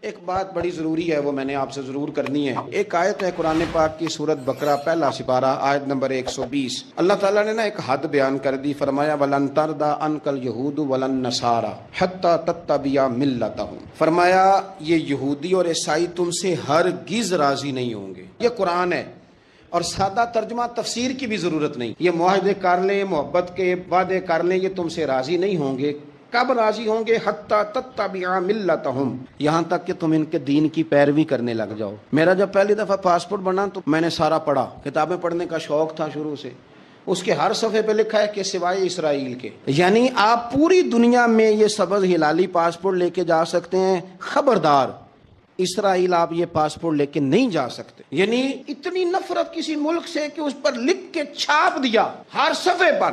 ایک بات بڑی ضروری ہے، وہ میں نے آپ سے ضرور کرنی ہے۔ ایک آیت ہے قرآن پاک کی سورت بقرہ پہلا سپارہ آیت نمبر 120۔ اللہ تعالیٰ نے ایک حد بیان کر دی، فرمایا وَلَن تَرْضَىٰ عَنْكَ الْيَهُودُ وَلَا النَّصَارَىٰ حَتَّىٰ تَتَّبِعَ مِلَّتَهُمْ۔ فرمایا یہ یہودی اور عیسائی تم سے ہرگز راضی نہیں ہوں گے۔ یہ قرآن ہے اور سادہ ترجمہ تفسیر کی بھی ضرورت نہیں۔ یہ معاہدے کر لیں، محبت کے وعدے کر لیں، یہ تم سے راضی نہیں ہوں گے۔ کب راضی ہوں گے؟ حتی تتبع ملتہم، یہاں تک کہ تم ان کے دین کی پیروی کرنے لگ جاؤ۔ میرا جب پہلی دفعہ پاسپورٹ بنا تو میں نے سارا پڑھا، کتابیں پڑھنے کا شوق تھا شروع سے۔ اس کے ہر صفحے پہ لکھا ہے کہ سوائے اسرائیل کے، یعنی آپ پوری دنیا میں یہ سبز ہلالی پاسپورٹ لے کے جا سکتے ہیں، خبردار اسرائیل آپ یہ پاسپورٹ لے کے نہیں جا سکتے۔ یعنی اتنی نفرت کسی ملک سے کہ اس پر لکھ کے چھاپ دیا ہر صفحے پر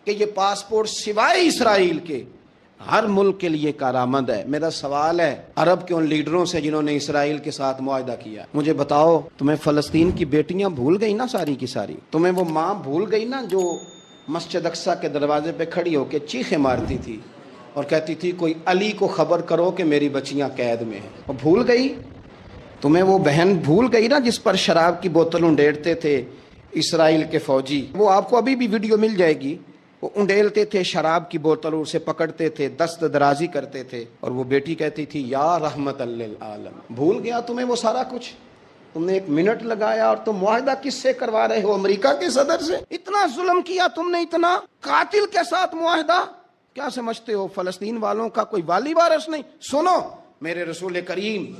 کہ یہ پاسپورٹ سوائے اسرائیل کے ہر ملک کے لیے کارآمد ہے۔ میرا سوال ہے عرب کے ان لیڈروں سے جنہوں نے اسرائیل کے ساتھ معاہدہ کیا، مجھے بتاؤ تمہیں فلسطین کی بیٹیاں بھول گئی نا ساری کی ساری؟ تمہیں وہ ماں بھول گئی نا جو مسجد اقصیٰ کے دروازے پہ کھڑی ہو کے چیخیں مارتی تھی اور کہتی تھی کوئی علی کو خبر کرو کہ میری بچیاں قید میں ہیں؟ وہ بھول گئی؟ تمہیں وہ بہن بھول گئی نا جس پر شراب کی بوتل انڈیڑتے تھے اسرائیل کے فوجی؟ وہ آپ کو ابھی بھی ویڈیو مل جائے گی۔ وہ انڈیلتے تھے شراب کی بوتل، اسے پکڑتے تھے، دست درازی کرتے تھے، اور وہ بیٹی کہتی تھی یا رحمت للعالم۔ بھول گیا تمہیں وہ سارا کچھ؟ تم نے 1 منٹ لگایا اور تم معاہدہ کس سے کروا رہے ہو؟ امریکہ کے صدر سے؟ اتنا ظلم کیا تم نے، اتنا قاتل کے ساتھ معاہدہ؟ کیا سمجھتے ہو فلسطین والوں کا کوئی والی وارث نہیں؟ سنو، میرے رسول کریم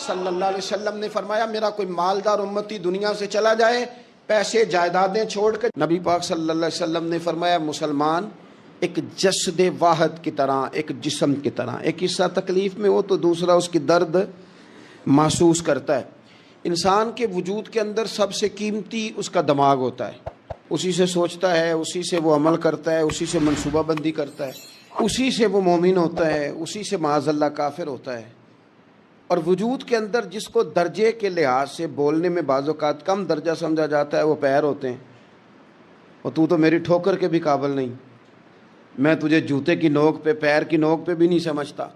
صلی اللہ علیہ وسلم نے فرمایا میرا کوئی مالدار امتی دنیا سے چلا جائے پیسے جائیدادیں چھوڑ کے، نبی پاک صلی اللہ علیہ وسلم نے فرمایا مسلمان ایک جسد واحد کی طرح، ایک جسم کی طرح، ایک حصہ تکلیف میں ہو تو دوسرا اس کی درد محسوس کرتا ہے۔ انسان کے وجود کے اندر سب سے قیمتی اس کا دماغ ہوتا ہے، اسی سے سوچتا ہے، اسی سے وہ عمل کرتا ہے، اسی سے منصوبہ بندی کرتا ہے، اسی سے وہ مومن ہوتا ہے، اسی سے معاذ اللہ کافر ہوتا ہے۔ اور وجود کے اندر جس کو درجے کے لحاظ سے بولنے میں بعض اوقات کم درجہ سمجھا جاتا ہے وہ پیر ہوتے ہیں۔ اور تو میری ٹھوکر کے بھی قابل نہیں، میں تجھے جوتے کی نوک پہ، پیر کی نوک پہ بھی نہیں سمجھتا۔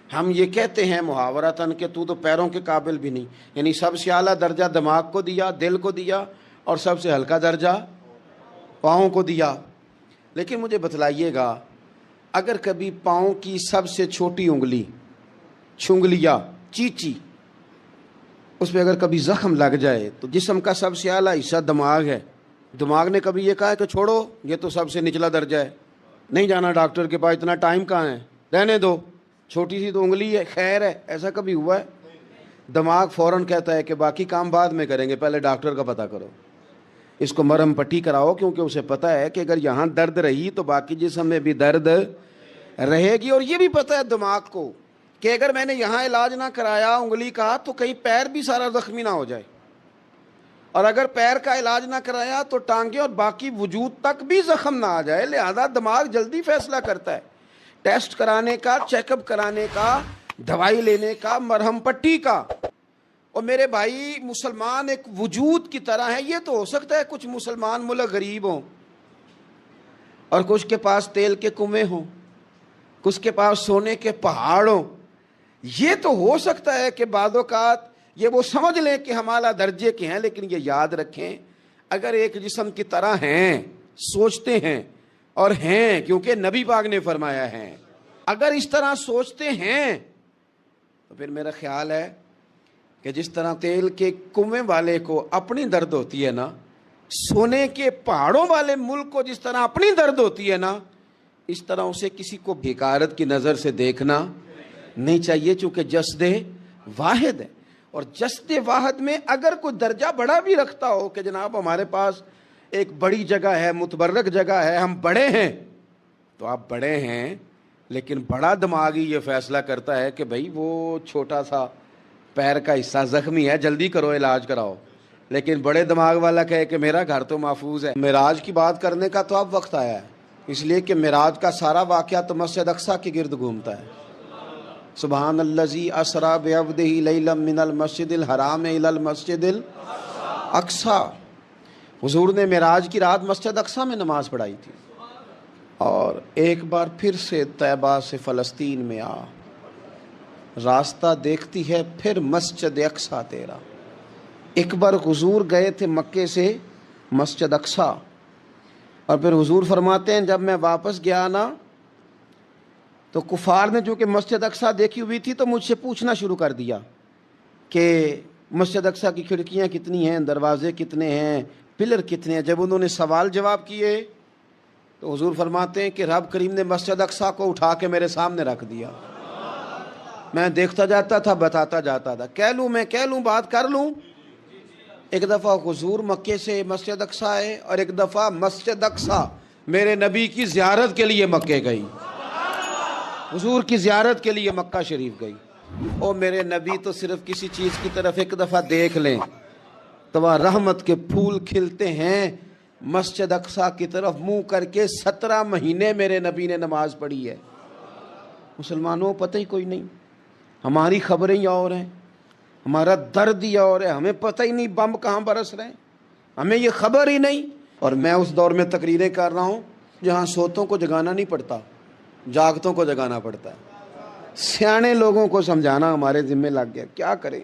ہم یہ کہتے ہیں محاورتاً کہ تو پیروں کے قابل بھی نہیں، یعنی سب سے اعلیٰ درجہ دماغ کو دیا، دل کو دیا، اور سب سے ہلکا درجہ پاؤں کو دیا۔ لیکن مجھے بتلائیے گا اگر کبھی پاؤں کی سب سے چھوٹی انگلی، چھنگلیا، چیچی، اس پہ اگر کبھی زخم لگ جائے تو جسم کا سب سے اعلیٰ حصہ دماغ ہے، دماغ نے کبھی یہ کہا ہے کہ چھوڑو یہ تو سب سے نچلا درجہ ہے، نہیں جانا ڈاکٹر کے پاس، اتنا ٹائم کہاں ہے، رہنے دو، چھوٹی سی تو انگلی ہے، خیر ہے؟ ایسا کبھی ہوا ہے؟ دماغ فوراً کہتا ہے کہ باقی کام بعد میں کریں گے، پہلے ڈاکٹر کا پتہ کرو، اس کو مرہم پٹی کراؤ، کیونکہ اسے پتہ ہے کہ اگر یہاں درد رہی تو باقی جسم میں بھی درد رہے گی۔ اور یہ بھی پتہ ہے دماغ کو کہ اگر میں نے یہاں علاج نہ کرایا انگلی کا تو کہیں پیر بھی سارا زخمی نہ ہو جائے، اور اگر پیر کا علاج نہ کرایا تو ٹانگیں اور باقی وجود تک بھی زخم نہ آ جائے۔ لہذا دماغ جلدی فیصلہ کرتا ہے، ٹیسٹ کرانے کا، چیک اپ کرانے کا، دوائی لینے کا، مرہم پٹی کا۔ اور میرے بھائی مسلمان ایک وجود کی طرح ہے۔ یہ تو ہو سکتا ہے کچھ مسلمان ملک غریب ہوں اور کچھ کے پاس تیل کے کنویں ہوں، کچھ کے پاس سونے کے پہاڑ ہوں، یہ تو ہو سکتا ہے کہ بعض اوقات یہ وہ سمجھ لیں کہ ہم اعلیٰ درجے کے ہیں، لیکن یہ یاد رکھیں اگر ایک جسم کی طرح ہیں، سوچتے ہیں اور ہیں، کیونکہ نبی پاک نے فرمایا ہے، اگر اس طرح سوچتے ہیں تو پھر میرا خیال ہے کہ جس طرح تیل کے کنویں والے کو اپنی درد ہوتی ہے نا، سونے کے پہاڑوں والے ملک کو جس طرح اپنی درد ہوتی ہے نا، اس طرح اسے کسی کو بھیکارت کی نظر سے دیکھنا نہیں چاہیے، چونکہ جسد واحد ہے۔ اور جسد واحد میں اگر کوئی درجہ بڑا بھی رکھتا ہو کہ جناب ہمارے پاس ایک بڑی جگہ ہے، متبرک جگہ ہے، ہم بڑے ہیں، تو آپ بڑے ہیں، لیکن بڑا دماغ ہی یہ فیصلہ کرتا ہے کہ بھائی وہ چھوٹا سا پیر کا حصہ زخمی ہے، جلدی کرو علاج کراؤ، لیکن بڑے دماغ والا کہے کہ میرا گھر تو محفوظ ہے۔ معراج کی بات کرنے کا تو اب وقت آیا ہے، اس لیے کہ معراج کا سارا واقعہ تو مسجد اقصیٰ کے گرد گھومتا ہے۔ سبحان الذی اسریٰ بعبدہ لیلا من المسجد الحرام الی المسجد الاقصیٰ۔ حضور نے معراج کی رات مسجد اقصیٰ میں نماز پڑھائی تھی، اور ایک بار پھر سے طیبہ سے فلسطین میں راستہ دیکھتی ہے پھر مسجد اقصیٰ تیرا۔ ایک بار حضور گئے تھے مکے سے مسجد اقصیٰ، اور پھر حضور فرماتے ہیں جب میں واپس گیا نا تو کفار نے چونکہ مسجد اقصیٰ دیکھی ہوئی تھی تو مجھ سے پوچھنا شروع کر دیا کہ مسجد اقصیٰ کی کھڑکیاں کتنی ہیں، دروازے کتنے ہیں، پلر کتنے ہیں۔ جب انہوں نے سوال جواب کیے تو حضور فرماتے ہیں کہ رب کریم نے مسجد اقصیٰ کو اٹھا کے میرے سامنے رکھ دیا۔ میں دیکھتا جاتا تھا، بتاتا جاتا تھا، کہہ لوں بات کر لوں۔ ایک دفعہ حضور مکے سے مسجد اقصیٰ آئے، اور ایک دفعہ مسجد اقصیٰ میرے نبی کی زیارت کے لیے مکے گئی، حضور کی زیارت کے لیے مکہ شریف گئی۔ اور میرے نبی تو صرف کسی چیز کی طرف ایک دفعہ دیکھ لیں تو وہاں رحمت کے پھول کھلتے ہیں۔ مسجد اقصیٰ کی طرف منہ کر کے 17 مہینے میرے نبی نے نماز پڑھی ہے۔ مسلمانوں پتہ ہی کوئی نہیں، ہماری خبریں ہی اور ہیں، ہمارا درد ہی اور ہے، ہمیں پتہ ہی نہیں بم کہاں برس رہے ہیں، ہمیں یہ خبر ہی نہیں۔ اور میں اس دور میں تقریریں کر رہا ہوں جہاں سوتوں کو جگانا نہیں پڑتا، جاگتوں کو جگانا پڑتا ہے۔ سیانے لوگوں کو سمجھانا ہمارے ذمہ لگ گیا، کیا کریں؟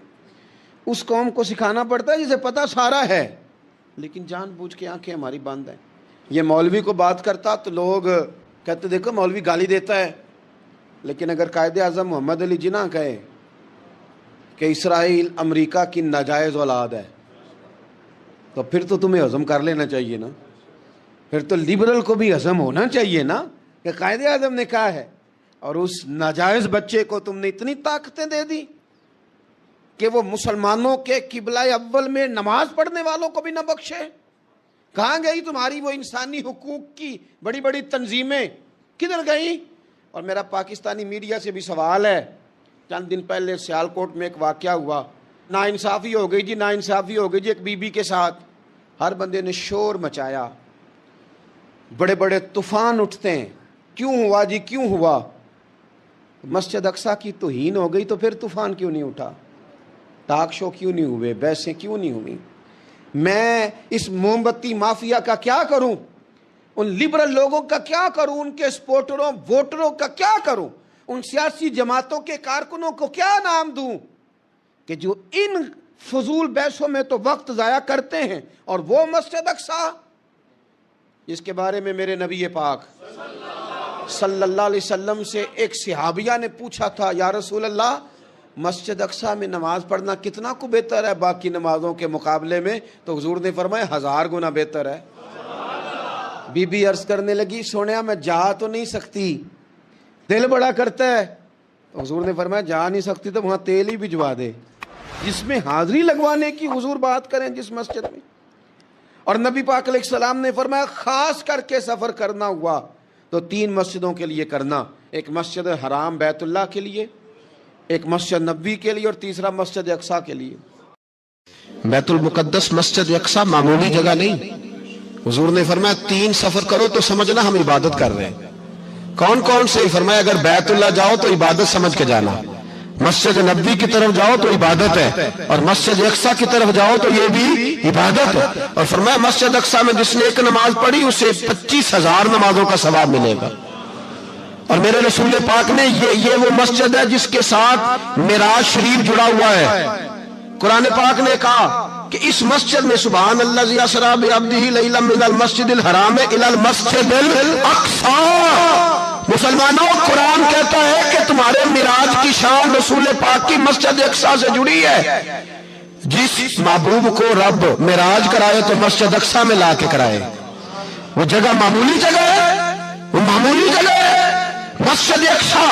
اس قوم کو سکھانا پڑتا ہے جسے پتہ سارا ہے، لیکن جان بوجھ کے آنکھیں ہماری بند ہیں۔ یہ مولوی کو بات کرتا تو لوگ کہتے دیکھو مولوی گالی دیتا ہے، لیکن اگر قائد اعظم محمد علی جناح کہے کہ اسرائیل امریکہ کی ناجائز اولاد ہے تو پھر تو تمہیں ہضم کر لینا چاہیے نا، پھر تو لبرل کو بھی ہضم ہونا چاہیے نا کہ قائد اعظم نے کہا ہے، اور اس ناجائز بچے کو تم نے اتنی طاقتیں دے دی کہ وہ مسلمانوں کے قبلہ اول میں نماز پڑھنے والوں کو بھی نہ بخشے۔ کہاں گئی تمہاری وہ انسانی حقوق کی بڑی بڑی تنظیمیں، کدھر گئی؟ اور میرا پاکستانی میڈیا سے بھی سوال ہے، چند دن پہلے سیالکوٹ میں ایک واقعہ ہوا، ناانصافی ہو گئی جی، ناانصافی ہو گئی جی ایک بی بی کے ساتھ۔ ہر بندے نے شور مچایا، بڑے بڑے طوفان اٹھتے ہیں، کیوں ہوا جی کیوں ہوا؟ مسجد اقصیٰ کی توہین ہو گئی تو پھر طوفان کیوں نہیں اٹھا؟ ٹاک شو کیوں نہیں ہوئے؟ بحثیں کیوں نہیں ہوئی؟ میں اس موم بتی مافیا کا کیا کروں؟ ان لبرل لوگوں کا کیا کروں؟ ان کے سپورٹروں ووٹروں کا کیا کروں؟ ان سیاسی جماعتوں کے کارکنوں کو کیا نام دوں کہ جو ان فضول بحثوں میں تو وقت ضائع کرتے ہیں، اور وہ مسجد اقصیٰ جس کے بارے میں میرے نبی پاک صلی اللہ علیہ وسلم سے ایک صحابیہ نے پوچھا تھا، یا رسول اللہ مسجد اقصیٰ میں نماز پڑھنا کتنا کو بہتر ہے باقی نمازوں کے مقابلے میں؟ تو حضور نے فرمایا 1000 گنا بہتر ہے۔ بی بی عرض کرنے لگی، سونیا میں جا تو نہیں سکتی، دل بڑا کرتا ہے۔ تو حضور نے فرمایا جا نہیں سکتی تو وہاں تیل ہی بھجوا دے، جس میں حاضری لگوانے کی حضور بات کریں جس مسجد میں۔ اور نبی پاک علیہ السلام نے فرمایا خاص کر کے سفر کرنا ہوا تو 3 مسجدوں کے لیے کرنا، ایک مسجد حرام بیت اللہ کے لیے، ایک مسجد نبوی کے لیے، اور تیسرا مسجد اقصیٰ کے لیے۔ بیت المقدس مسجد اقصیٰ معمولی جگہ نہیں، حضور نے فرمایا 3 سفر کرو تو سمجھنا ہم عبادت کر رہے ہیں۔ کون کون سے؟ فرمایا اگر بیت اللہ جاؤ تو عبادت سمجھ کے جانا، مسجد نبوی کی طرف جاؤ تو عبادت ہے، اور مسجد اقصیٰ کی طرف جاؤ تو یہ بھی عبادت ہے۔ اور فرمایا مسجد اقصیٰ میں جس نے ایک نماز پڑھی اسے 25,000 نمازوں کا ثواب ملے گا۔ اور میرے رسول پاک نے یہ وہ مسجد ہے جس کے ساتھ معراج شریف جڑا ہوا ہے۔ قرآن پاک نے کہا کہ اس مسجد میں سبحان الذی اسری بعبدہ لیلا من المسجد الحرام الی المسجد الاقصیٰ۔ مسلمانوں قرآن کہتا ہے کہ تمہارے معراج کی شان رسول پاک کی مسجد اقصیٰ سے جڑی ہے۔ جس محبوب کو رب معراج کرائے تو مسجد اقصیٰ میں لا کے کرائے۔ وہ جگہ معمولی جگہ ہے، وہ معمولی جگہ ہے مسجد اقصیٰ۔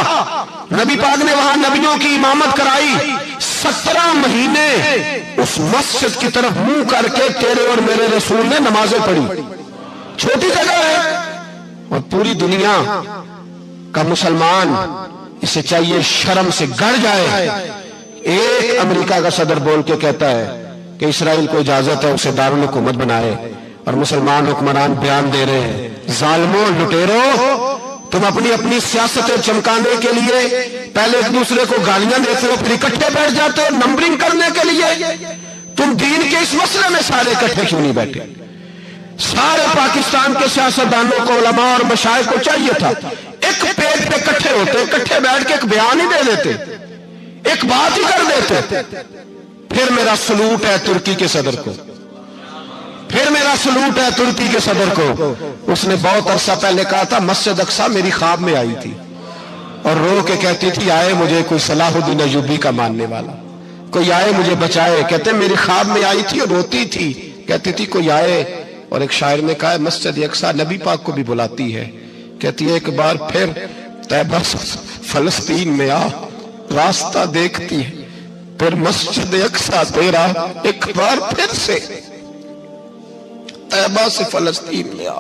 نبی پاک نے وہاں نبیوں کی امامت کرائی، 17 مہینے اس مسجد کی طرف منہ کر کے تیرے اور میرے رسول نے نمازیں پڑھی۔ چھوٹی جگہ ہے، اور پوری دنیا کا مسلمان اسے چاہیے شرم سے گڑ جائے۔ ایک امریکہ کا صدر بول کے کہتا ہے کہ اسرائیل کو اجازت ہے اسے دارالحکومت بنائے، اور مسلمان حکمران بیان دے رہے ہیں ظالموں لٹیروں، تم اپنی اپنی سیاستیں چمکانے کے لیے پہلے ایک دوسرے کو گالیاں دیتے ہو، پھر اکٹھے بیٹھ جاتے ہو نمبرنگ کرنے کے لیے۔ تم دین کے اس مسئلے میں سارے اکٹھے کیوں نہیں بیٹھے؟ سارے پاکستان کے سیاستدانوں کو، علماء اور مشائخ کو چاہیے تھا ایک پیج پہ اکٹھے ہوتے، اکٹھے بیٹھ کے ایک بیان ہی دے دیتے ایک بات ہی کر دیتے. پھر میرا سلوٹ ہے ترکی کے صدر کو, پھر میرا سلوٹ ہے ترکی کے صدر کو. اس نے بہت عرصہ پہلے کہا تھا مسجد اقصی میری خواب میں آئی تھی اور رو کے کہتی تھی آئے مجھے کوئی صلاح الدین ایوبی کا ماننے والا, کوئی آئے مجھے بچائے. کہتے میری خواب میں آئی تھی اور روتی تھی, کہتی تھی کوئی آئے. اور ایک شاعر نے کہا مسجد اقصی نبی پاک کو بھی بلاتی ہے, کہتی ہے ایک بار پھر طیبہ فلسطین میں آ, راستہ دیکھتی ہے پھر مسجد اقصی تیرا, ایک بار پھر سے طیبہ سے فلسطین میں آ,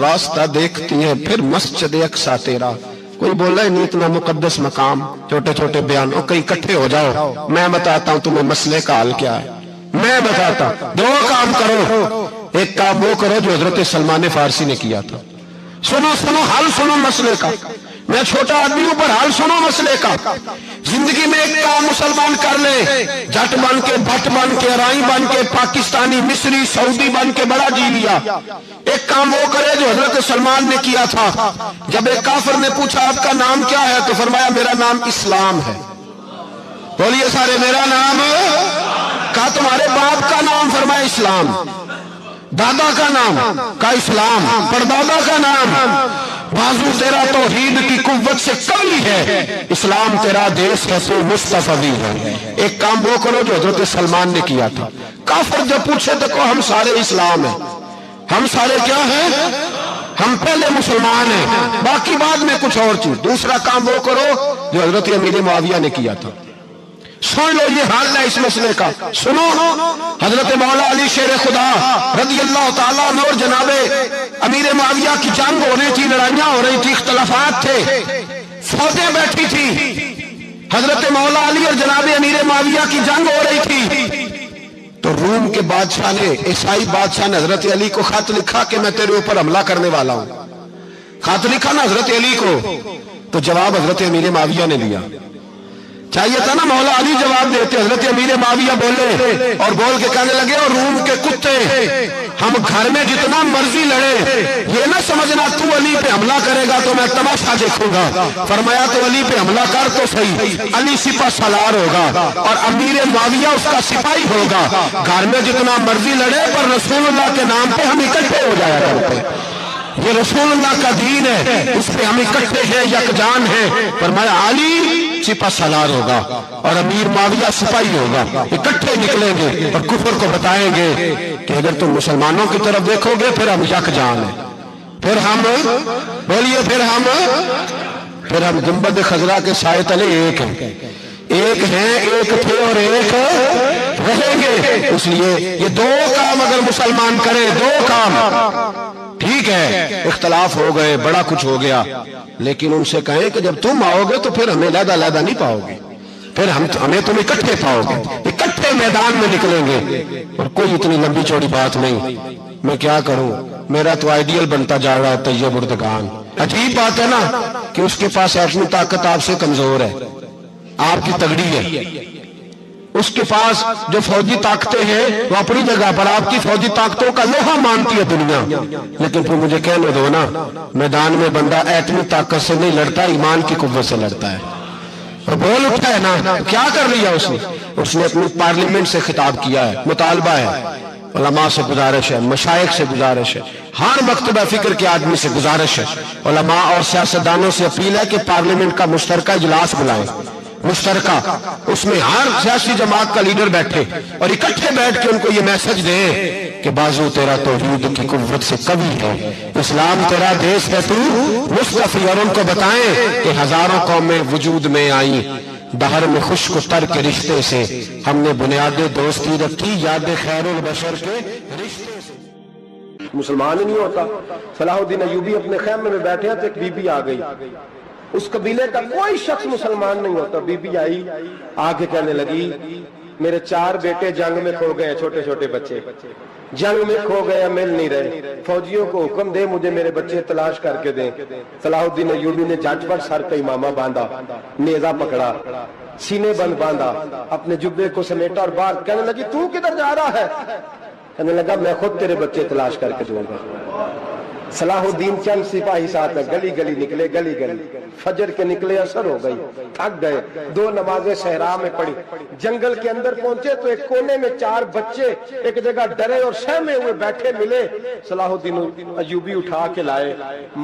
راستہ دیکھتی ہے پھر مسجد اقصی تیرا. کوئی بولا ہے نہیں اتنا مقدس مقام, چھوٹے چھوٹے بیانوں کہیں اکٹھے ہو جاؤ, میں بتاتا ہوں تمہیں مسئلے کا حل کیا ہے. میں بتاتا ہوں, دو کام کرو. ایک کام وہ کرو جو حضرت سلمان فارسی نے کیا تھا, سنو سنو حل سنو مسئلے کا. میں چھوٹا آدمی ہوں پر حل سنو مسئلے کا. زندگی میں ایک کام مسلمان کر لے, جٹ بن کے, بھٹ بن کے, ارائی بن کے, پاکستانی, مصری, سعودی بن کے بڑا جی لیا. ایک کام وہ کرے جو حضرت سلمان نے کیا تھا. جب ایک کافر نے پوچھا آپ کا نام کیا ہے تو فرمایا میرا نام اسلام ہے. بولیے سارے میرا نام. کہا تمہارے باپ کا نام, فرمایا اسلام. دادا کا نام کا اسلام, پردادا کا نام. بازو تیرا توحید کی قوت سے کمی ہے, اسلام تیرا دیس ہے تو مصطفی ہے. ایک کام وہ کرو جو حضرت سلمان نے کیا تھا. کافر جب پوچھے تو کہو ہم سارے اسلام ہیں, ہم سارے کیا ہیں, ہم پہلے مسلمان ہیں, باقی بعد میں کچھ اور چیز. دوسرا کام وہ کرو جو حضرت امیر معاویہ نے کیا تھا. سن لو یہ حال ہے اس مسئلے کا. سنو حضرت مولا علی شیر خدا رضی اللہ تعالیٰ عنہ اور جناب امیر معاویہ کی جنگ ہو رہی تھی, لڑائیاں ہو رہی تھی, اختلافات تھے, فوجیں بیٹھی تھی. حضرت مولا علی اور جناب امیر معاویہ کی جنگ ہو رہی تھی تو روم کے بادشاہ نے, عیسائی بادشاہ نے حضرت علی کو خط لکھا کہ میں تیرے اوپر حملہ کرنے والا ہوں. خط لکھا نا حضرت علی کو, تو جواب حضرت امیر معاویہ نے دیا. چاہیے تھا نا مولا علی جواب دیتے, حضرت امیر معاویہ بولے اور بول کے کہنے لگے اور روم کے کتے, ہم گھر میں جتنا مرضی لڑے, یہ نہ سمجھنا تو علی پہ حملہ کرے گا تو میں تماشا دیکھوں گا. فرمایا تو علی پہ حملہ کر تو صحیح, علی سپہ سالار ہوگا اور امیر معاویہ اس کا سپاہی ہوگا. گھر میں جتنا مرضی لڑے پر رسول اللہ کے نام پہ ہم اکٹھے ہو جایا کرتے. یہ رسول اللہ کا دین ہے, اس پہ ہم اکٹھے ہیں, یکجان ہیں. فرمایا علی سپہ سالار ہوگا اور امیر معاویہ سپاہی ہوگا, اکٹھے نکلیں گے اور کفر کو بتائیں گے کہ اگر تم مسلمانوں کی طرف دیکھو گے پھر ہم یکجان ہیں, پھر ہم بولیے پھر ہم گنبد خضرا کے سائے تلے ایک ہیں, ایک ہیں, ایک تھے اور ایک رہیں گے. اس لیے یہ دو کام اگر مسلمان کرے, دو کام ٹھیک ہے, اختلاف ہو گئے, بڑا کچھ ہو گیا, لیکن ان سے کہیں کہ جب تم آؤ گے تو پھر ہمیں علیحدہ علیحدہ نہیں پاؤ گے, پھر ہمیں تم اکٹھے پاؤ گے, اکٹھے میدان میں نکلیں گے. اور کوئی اتنی لمبی چوڑی بات نہیں, میں کیا کروں, میرا تو آئیڈیل بنتا جا رہا ہے طیب اردگان. عجیب بات ہے نا کہ اس کے پاس ایٹمی طاقت آپ سے کمزور ہے, آپ کی تگڑی ہے. اس کے پاس جو فوجی طاقتیں ہیں وہ اپنی جگہ پر, آپ کی فوجی طاقتوں کا لوہا مانتی ہے دنیا. لیکن پھر مجھے کہنے دو نا, میدان میں بندہ ایٹمی طاقت سے نہیں لڑتا, ایمان کی قوت سے لڑتا ہے. اور بول اٹھا ہے نا, کیا کر لیا اس نے اپنی پارلیمنٹ سے خطاب کیا ہے, مطالبہ ہے, علماء سے گزارش ہے, مشائخ سے گزارش ہے, ہر مکتبہ فکر کے آدمی سے گزارش ہے, علماء اور سیاستدانوں سے اپیل ہے کہ پارلیمنٹ کا مشترکہ اجلاس بلائیں, مشترکہ, اس میں ہر سیاسی جماعت کا لیڈر بیٹھے اور اکٹھے بیٹھ کے ان کو یہ میسج دیں کہ بازو تیرا توحید کی قوت سے کمی ہے, اسلام تیرا دیس ہے تو مصطفی. اور ان کو بتائیں کہ ہزاروں قومیں وجود میں آئیں, دہر میں خشک و تر کے رشتے سے ہم نے بنیاد دوستی رکھی, یاد خیر البشر کے رشتے سے. مسلمان ہی نہیں ہوتا. صلاح الدین ایوبی اپنے خیمے میں بیٹھے تو ایک بی بی آ گئی, اس قبیلے کا کوئی شخص مسلمان نہیں ہوتا. بی بی آئی, آگے کہنے لگی میرے 4 بیٹے جنگ میں کھو گئے, چھوٹے چھوٹے بچے جنگ میں کھو گئے, مل نہیں رہے, فوجیوں کو حکم دے مجھے میرے بچے تلاش کر کے دیں. صلاح الدین ایوبی نے جھٹ پر سر کا امامہ باندھا, نیزہ پکڑا, سینے بند باندھا, اپنے جبے کو سمیٹا اور باہر. کہنے لگی تو کدھر جا رہا ہے؟ کہنے لگا میں خود تیرے بچے تلاش کر کے دوں گا. صلاح الدین چند سپاہی ساتھ میں گلی گلی نکلے، گلی گلی فجر کے نکلے، اثر ہو گئی، تھک گئے، 2 نمازیں صحرا میں پڑھی، جنگل کے اندر پہنچے تو ایک کونے میں 4 بچے ایک جگہ ڈرے اور سہمے ہوئے بیٹھے ملے، صلاح الدین ایوبی اٹھا کے لائے،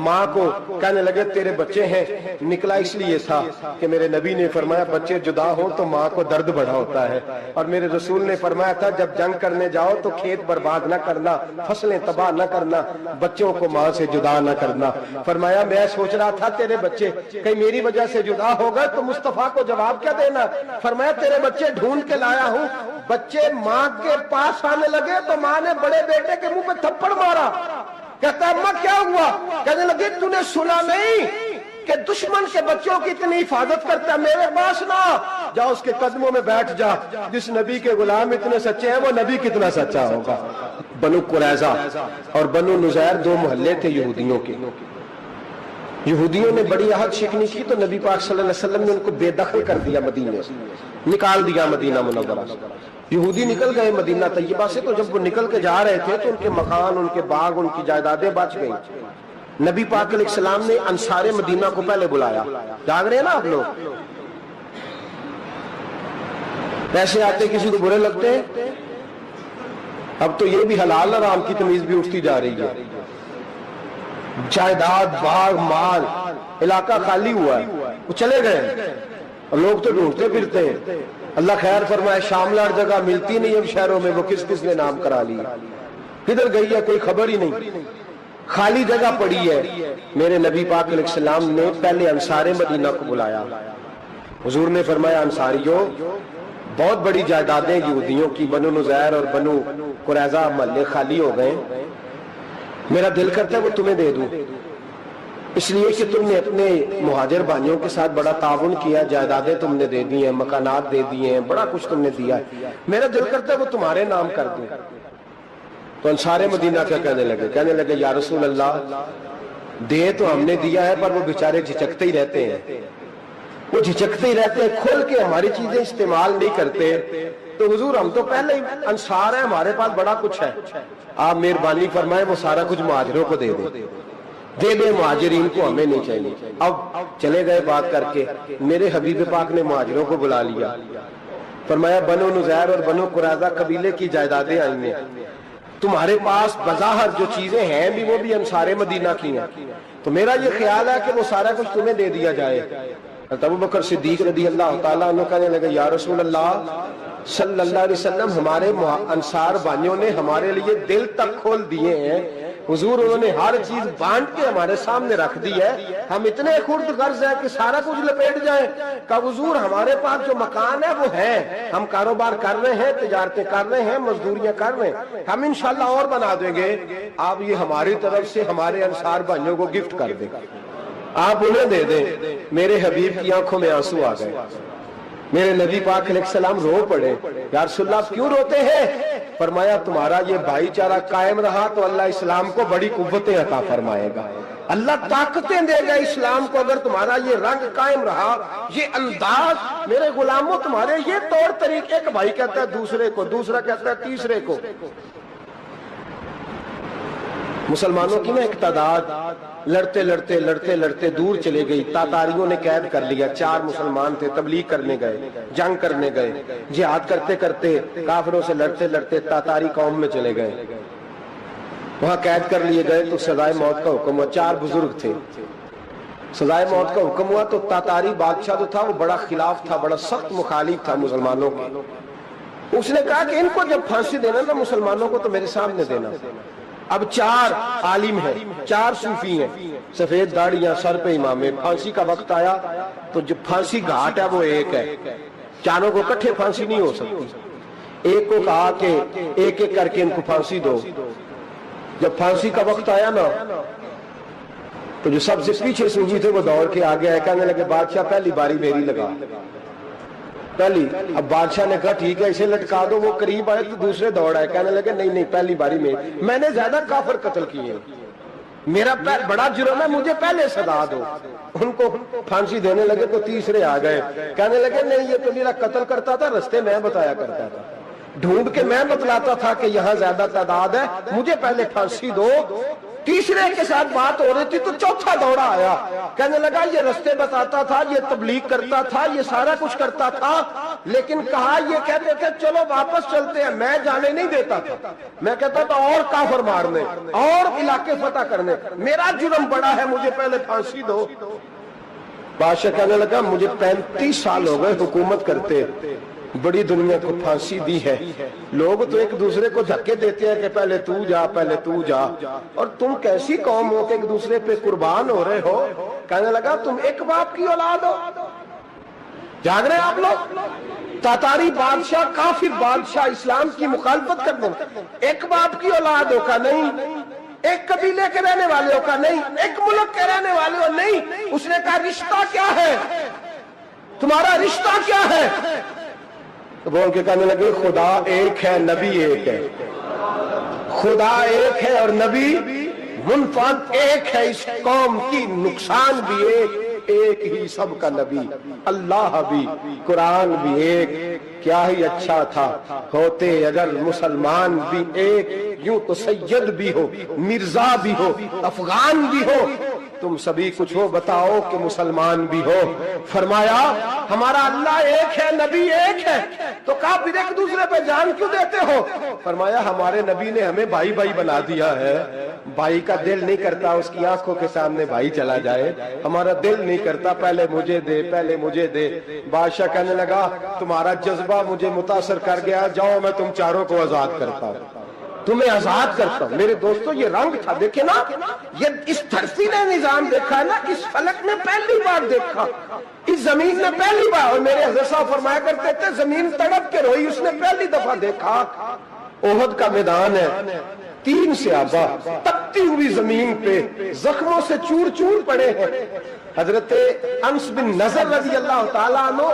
ماں کو کہنے لگے تیرے بچے ہیں، نکلا اس لیے تھا کہ میرے نبی نے فرمایا بچے جدا ہوں تو ماں کو درد بڑا ہوتا ہے، اور میرے رسول نے فرمایا تھا جب جنگ کرنے جاؤ تو کھیت برباد نہ کرنا، فصلیں تباہ نہ کرنا، بچوں کو ماں سے جدا نہ کرنا۔ فرمایا میں سوچ رہا تھا تیرے بچے کہیں میری وجہ سے جدا ہو گئے تو مصطفیٰ کو جواب کیا دینا؟ فرمایا تیرے بچے ڈھونڈ کے لایا ہوں۔ بچے ماں کے پاس آنے لگے تو ماں نے بڑے بیٹے کے منہ پہ تھپڑ مارا، کہتا اماں کیا ہوا؟ کہنے لگے تو نے سنا نہیں کہ دشمن کے بچوں کی اتنی حفاظت کرتا ہے، میرے پاس نہ جا، اس کے قدموں میں بیٹھ جا، جس نبی کے غلام اتنے سچے ہیں وہ نبی کتنا سچا ہوگا۔ بنو قریظہ اور بنو نذیر 2 محلے تھے یہودیوں کے، یہودیوں نے بڑی عہد شکنی کی تو نبی پاک صلی اللہ علیہ وسلم نے ان کو بے دخل کر دیا، مدینے سے نکال دیا، مدینہ منورہ سے۔ یہودی نکل گئے مدینہ طیبہ سے، تو جب وہ نکل کے جا رہے تھے تو ان کے مکان، ان کے باغ، ان کی جائیدادیں بچ گئیں۔ نبی پاک علیہ السلام نے انصار مدینہ کو پہلے بلایا، جاگ رہے ہیں نا آپ لوگ؟ پیسے آتے کسی کو برے لگتے ہیں؟ اب تو یہ بھی حلال حرام کی تمیز بھی اٹھتی جا رہی ہے، جائیداد، باغ، مال، علاقہ خالی ہوا ہے، وہ چلے گئے، اور لوگ تو ڈھونڈتے پھرتے ہیں۔ اللہ خیر فرمائے، شاملہ جگہ ملتی نہیں اب شہروں میں، وہ کس کس نے نام کرا لیا، کدھر گئی ہے کوئی خبر ہی نہیں، خالی جگہ پڑی ہے۔ میرے نبی پاک علیہ السلام نے پہلے انصار مدینہ کو بلایا، حضور نے فرمایا انصاریوں بہت بڑی جائیدادیں یہودیوں کی، بنو نذیر اور بنو قریظہ محلے خالی ہو گئے، میرا دل کرتا ہے وہ تمہیں دے دوں، اس لیے کہ تم نے اپنے مہاجر بھائیوں کے ساتھ بڑا تعاون کیا، جائیدادیں تم نے دے دی ہیں، مکانات دے دیے ہیں، بڑا کچھ تم نے دیا ہے، میرا دل کرتا ہے وہ تمہارے نام کر دوں۔ تو انصار مدینہ کیا کہنے لگے یا رسول اللہ دے تو ہم نے دیا ہے پر وہ بیچارے جھچکتے ہی رہتے ہیں، وہ جھچکتے ہی رہتے ہیں، کھول کے ہماری چیزیں استعمال نہیں کرتے، تو حضور ہم تو پہلے ہی انصار ہیں، ہمارے پاس بڑا کچھ ہے، آپ مہربانی فرمائیں وہ سارا کچھ مہاجروں کو دے دے مہاجرین کو، ہمیں نہیں چاہیے۔ اب چلے گئے بات کر کے، میرے حبیب پاک نے مہاجروں کو بلا لیا، فرمایا بنو نذیر اور بنو قریظہ قبیلے کی جائیدادیں آئی ہیں، تمہارے پاس بظاہر جو چیزیں ہیں بھی وہ بھی انصار مدینہ کی ہیں، تو میرا یہ خیال ہے کہ وہ سارا کچھ تمہیں دے دیا جائے۔ ابو بکر صدیق رضی اللہ تعالیٰ عنہ کہنے لگے یا رسول اللہ صلی اللہ علیہ وسلم ہمارے انصار بھائیوں نے ہمارے لیے دل تک کھول دیے ہیں، حضور انہوں نے ہر چیز بانٹ کے ہمارے سامنے رکھ دی ہے، ہم اتنے خرد غرض ہیں کہ سارا کچھ لپیٹ جائیں۔ کہ حضور ہمارے پاس جو مکان ہے وہ ہے، ہم کاروبار کر رہے ہیں، تجارتیں کر رہے ہیں، مزدوریاں کر رہے ہیں، ہم انشاءاللہ اور بنا دیں گے، آپ یہ ہماری طرف سے ہمارے انصار بھائیوں کو گفٹ کر دیں، آپ انہیں دے دیں۔ میرے حبیب کی آنکھوں میں آنسو آ گئے، میرے نبی پاک علیہ السلام رو پڑے، یا رسول اللہ کیوں روتے ہیں؟ فرمایا تمہارا یہ بھائی چارہ قائم رہا تو اللہ اسلام کو بڑی قوتیں عطا فرمائے گا، اللہ طاقتیں دے گا اسلام کو، اگر تمہارا یہ رنگ قائم رہا، یہ انداز، میرے غلاموں تمہارے یہ طور طریقے، ایک بھائی کہتا ہے دوسرے کو، دوسرا کہتا ہے تیسرے کو۔ مسلمانوں کی نا ایک تعداد لڑتے لڑتے لڑتے لڑتے دور چلے گئی، تاتاریوں نے قید کر لیا، 4 مسلمان تھے، تبلیغ کرنے گئے، جنگ کرنے گئے، جہاد کرتے کرتے کافروں سے لڑتے لڑتے تاتاری قوم میں چلے گئے، وہاں قید کر لیے گئے تو سزائے موت کا حکم ہوا، 4 بزرگ تھے، سزائے موت کا حکم ہوا تو تاتاری بادشاہ جو تھا وہ بڑا خلاف تھا، بڑا سخت مخالف تھا مسلمانوں کے، اس نے کہا کہ ان کو جب پھانسی دینا نا مسلمانوں کو تو میرے سامنے دینا۔ اب 4 عالم ہیں، 4 صوفی ہیں، سفید داڑیاں، سر پہ امامے، پھانسی کا وقت آیا تو جو پھانسی گھاٹ ہے وہ ایک ہے، چاروں کو کٹھے پھانسی نہیں ہو سکتی، ایک کو کہا کہ ایک ایک کر کے ان کو پھانسی دو۔ جب پھانسی کا وقت آیا نا تو جو سب سے پیچھے صوفی تھے وہ دوڑ کے آگے آئے، کہنے لگے بادشاہ پہلی باری میری لگا، پہلی۔ اب بادشاہ نے کہا ٹھیک ہے اسے لٹکا دو، وہ قریب آئے تو دوسرے دوڑ آئے، کہنے لگے نہیں نہیں پہلی باری میں نے زیادہ کافر قتل کیے، میرا بڑا جرم ہے، مجھے پہلے سزا دو۔ ان کو پھانسی دینے لگے تو تیسرے آ گئے، کہنے لگے نہیں یہ تو میرا قتل کرتا تھا، رستے میں بتایا کرتا تھا، ڈھونڈ کے میں بتلاتا تھا کہ یہاں زیادہ تعداد ہے، مجھے پہلے پھانسی دو۔ تیسرے کے ساتھ بات ہو رہی تھی تو چوتھا دوڑا آیا، کہنے لگا یہ رستے بتاتا تھا، یہ تبلیغ کرتا تھا، یہ سارا کچھ کرتا تھا، لیکن کہا یہ کہتے تھے چلو واپس چلتے ہیں، میں جانے نہیں دیتا تھا، میں کہتا تھا اور کافر مارنے اور علاقے فتح کرنے، میرا جرم بڑا ہے، مجھے پہلے پھانسی دو۔ بادشاہ کہنے لگا مجھے 35 سال ہو گئے حکومت کرتے، بڑی دنیا کو پھانسی دی ہے، لوگ تو ایک دوسرے کو دھکے دیتے ہیں کہ پہلے تو جا پہلے تو جا، اور تم کیسی قوم ہو کہ ایک دوسرے پہ قربان ہو رہے ہو۔ کہنے لگا تم ایک باپ کی اولاد ہو، جاگ رہے ہیں آپ لوگ؟ تاتاری بادشاہ، کافر بادشاہ، اسلام کی مخالفت کر دیں، ایک باپ کی اولاد ہو کا نہیں، ایک قبیلے کے رہنے والے ہو کا نہیں، ایک ملک کے رہنے والے ہو نہیں۔ اس نے کہا رشتہ کیا ہے تمہارا، رشتہ کیا ہے؟ تو بول کے کہنے لگے خدا ایک ہے، نبی ایک ہے، خدا ایک ہے اور نبی منفرد ایک ہے، اس قوم کی نقصان بھی ایک ہی سب کا نبی، اللہ بھی، قرآن بھی ایک، کیا ہی اچھا تھا ہوتے اگر مسلمان بھی ایک، یوں تو سید بھی ہو، مرزا بھی ہو، افغان بھی ہو، تم سبھی کچھ ہو، بتاؤ کہ مسلمان بھی ہو۔ فرمایا ہمارا اللہ ایک ہے، نبی ایک ہے، تو کافر ایک دوسرے پہ جان کیوں دیتے ہو؟ فرمایا ہمارے نبی نے ہمیں بھائی بھائی بنا دیا ہے، بھائی کا دل نہیں کرتا اس کی آنکھوں کے سامنے بھائی چلا جائے، ہمارا دل نہیں کرتا پہلے مجھے دے پہلے مجھے دے۔ بادشاہ کہنے لگا تمہارا جذبہ مجھے متاثر کر گیا، جاؤ میں تم چاروں کو آزاد کرتا ہوں، تمہیں آزاد کرتا ہوں۔ میرے دوستو یہ رنگ تھا، دیکھیں نا، یہ اس دھرتی نے نظام دیکھا ہے نا، اس فلک نے پہلی بار دیکھا، اس زمین نے پہلی بار، اور میرے حضرت صاحب فرمایا کرتے تھے زمین تڑپ کے روئی، اس نے پہلی دفعہ دیکھا۔ احد کا میدان ہے، 3 صحابہ تپتی ہوئی زمین پہ زخموں سے چور چور پڑے ہیں۔ حضرت انس بن نضر رضی اللہ تعالیٰ عنہ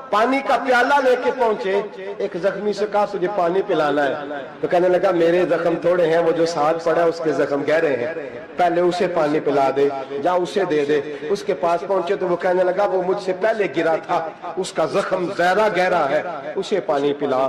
پانی کا پیالہ لے کے پہنچے، ایک زخمی سے کہا تجھے پانی پلانا ہے، تو کہنے لگا میرے زخم تھوڑے ہیں، وہ جو ساتھ پڑا ہے اس کے زخم گہرے ہیں، پہلے اسے پانی پلا دے، جا اسے دے دے۔ اس کے پاس پہنچے تو وہ کہنے لگا وہ مجھ سے پہلے گرا تھا، اس کا زخم زیادہ گہرا ہے، اسے پانی پلا۔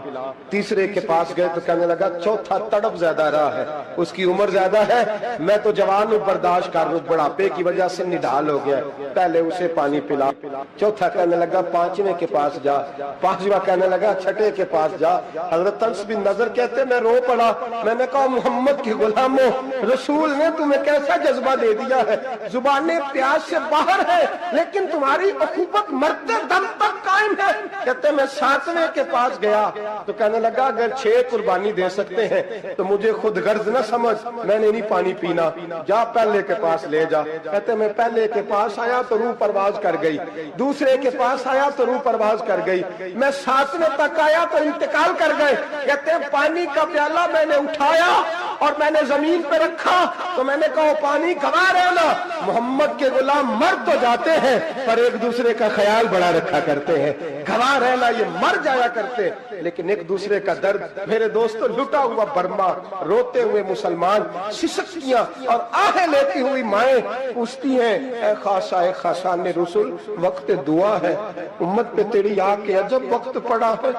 تیسرے کے پاس گئے تو کہنے لگا چوتھا تڑپ زیادہ رہا ہے، اس کی عمر زیادہ ہے، میں تو جوان ہوں برداشت کر لوں، بڑھاپے کی وجہ سے نڈھال ہو گیا، پہلے اسے پانی پلا۔ چوتھا کہنے لگا 5ویں کے پاس جا، 5واں کہنے لگا 6 کے پاس جا۔ حضرت انس بن نضر کہتے میں رو پڑا، میں نے کہا محمد کے غلاموں، رسول نے تمہیں کیسا جذبہ دے دیا ہے، زبانیں پیاس سے باہر ہے لیکن تمہاری اخوت مرتے دم تک قائم ہے۔ کہتے میں 7ویں کے پاس گیا تو کہنے لگا اگر 6 قربانی دے سکتے ہیں تو مجھے خود غرض نہ سمجھ، میں نے نہیں پانی پینا، جا پہلے کے پاس لے جا۔ کہتے میں پہلے کے پاس آیا تو روح پرواز کر گئی، دوسرے کے پاس آیا تو روح پرواز کر گئی، میں 7ویں تک آیا تو انتقال کر گئے۔ کہتے ہیں پانی کا پیالہ میں نے اٹھایا اور میں نے زمین پہ رکھا تو میں نے کہا پانی گوا رہنا، محمد کے غلام مر تو جاتے ہیں پر ایک دوسرے کا خیال بڑا رکھا کرتے ہیں، گوا رہنا یہ مر جایا کرتے لیکن ایک دوسرے کا درد۔ میرے دوستو لٹا ہوا برما، روتے ہوئے مسلمان، سسکیاں اور آہیں لیتی ہوئی مائیں پوچھتی ہیں اے خاصا اے خاصان رسول وقت دعا ہے، امت پہ تیری آ کے عجب وقت پڑا ہے،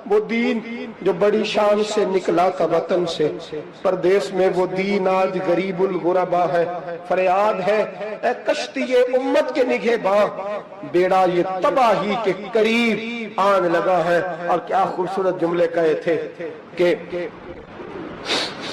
وہ دین جو بڑی شان سے نکلا تھا وطن سے، پردیس میں وہ دین آج غریب الغربا ہے، فریاد ہے اے کشتی امت کے نگہباں، بیڑا یہ تباہی کے قریب آن لگا ہے۔ اور کیا خوبصورت جملے کہے تھے کہ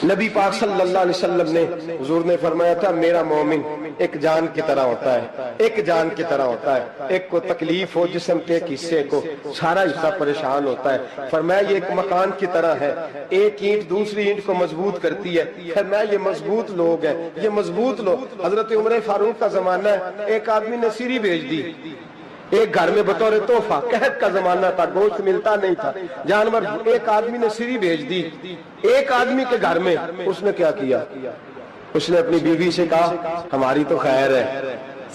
نبی پاک صلی اللہ علیہ وسلم نے، حضور نے فرمایا تھا میرا مومن ایک جان کی طرح ہوتا ہے، ایک جان کی طرح ہوتا ہے، ایک کو تکلیف ہو جسم کے ایک حصے کو سارا حصہ پریشان ہوتا ہے، فرمایا یہ ایک مکان کی طرح ہے، ایک اینٹ دوسری اینٹ کو مضبوط کرتی ہے، فرمایا یہ مضبوط لوگ ہیں، یہ مضبوط لوگ۔ حضرت عمر فاروق کا زمانہ ہے، ایک آدمی نے سیری بھیج دی ایک گھر میں بطور تحفہ، قحط کا زمانہ تھا، گوشت ملتا نہیں تھا، جانور، ایک آدمی نے سیری بھیج دی ایک آدمی کے گھر میں۔ اس نے کیا کیا؟ اس نے اپنی بیوی سے کہا ہماری تو خیر ہے،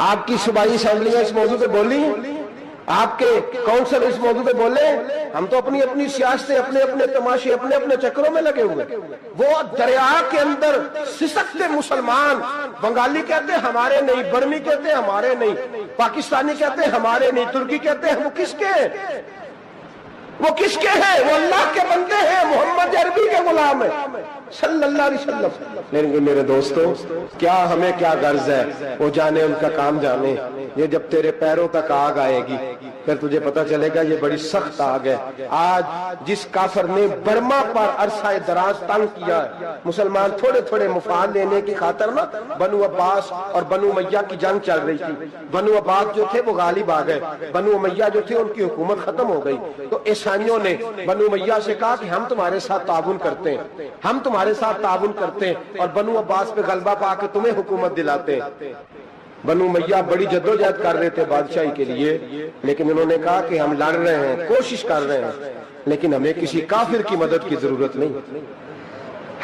آپ کی صوبائی اسمبلیاں اس موضوع پہ بولی ہیں؟ آپ کے کونسل اس موضوع پہ بولے؟ ہم تو اپنی اپنی سیاستیں، اپنے اپنے تماشے، اپنے اپنے چکروں میں لگے ہوئے۔ وہ دریا کے اندر سسکتے مسلمان، بنگالی کہتے ہیں ہمارے نہیں، برمی کہتے ہیں ہمارے نہیں، پاکستانی کہتے ہیں ہمارے نہیں، ترکی کہتے ہیں وہ کس کے ہیں؟ وہ کس کے ہیں؟ وہ اللہ کے بندے ہیں، محمد عربی کے غلام ہیں صلی اللہ علیہ وسلم۔ لیکن میرے دوستو، کیا ہمیں کیا غرض ہے؟ وہ جانے، ان کا کام جانے۔ یہ جب تیرے پیروں تک آگ آئے گی پھر تجھے پتا چلے گا یہ بڑی سخت آگ ہے۔ آج جس کافر نے برما پر عرصہ دراز تنگ کیا ہے، مسلمان تھوڑے تھوڑے مفاد لینے کی خاطر نا، بنو عباس اور بنو امیہ کی جنگ چل رہی تھی، بنو عباس جو تھے وہ غالب آ گئے، بنو امیہ جو تھے ان کی حکومت ختم ہو گئی، تو عیسائیوں نے بنو امیہ سے کہا کہ ہم تمہارے ساتھ تعاون کرتے ہیں، ہم تمہارے ساتھ تعاون کرتے ہیں اور بنو عباس پہ غلبہ پا کے تمہیں حکومت دلاتے ہیں۔ بنو امیہ بڑی جدوجہد کر رہے تھے بادشاہی کے لیے، لیکن انہوں نے کہا کہ ہم لڑ رہے ہیں، کوشش کر رہے ہیں، لیکن ہمیں کسی کافر کی مدد کی ضرورت نہیں،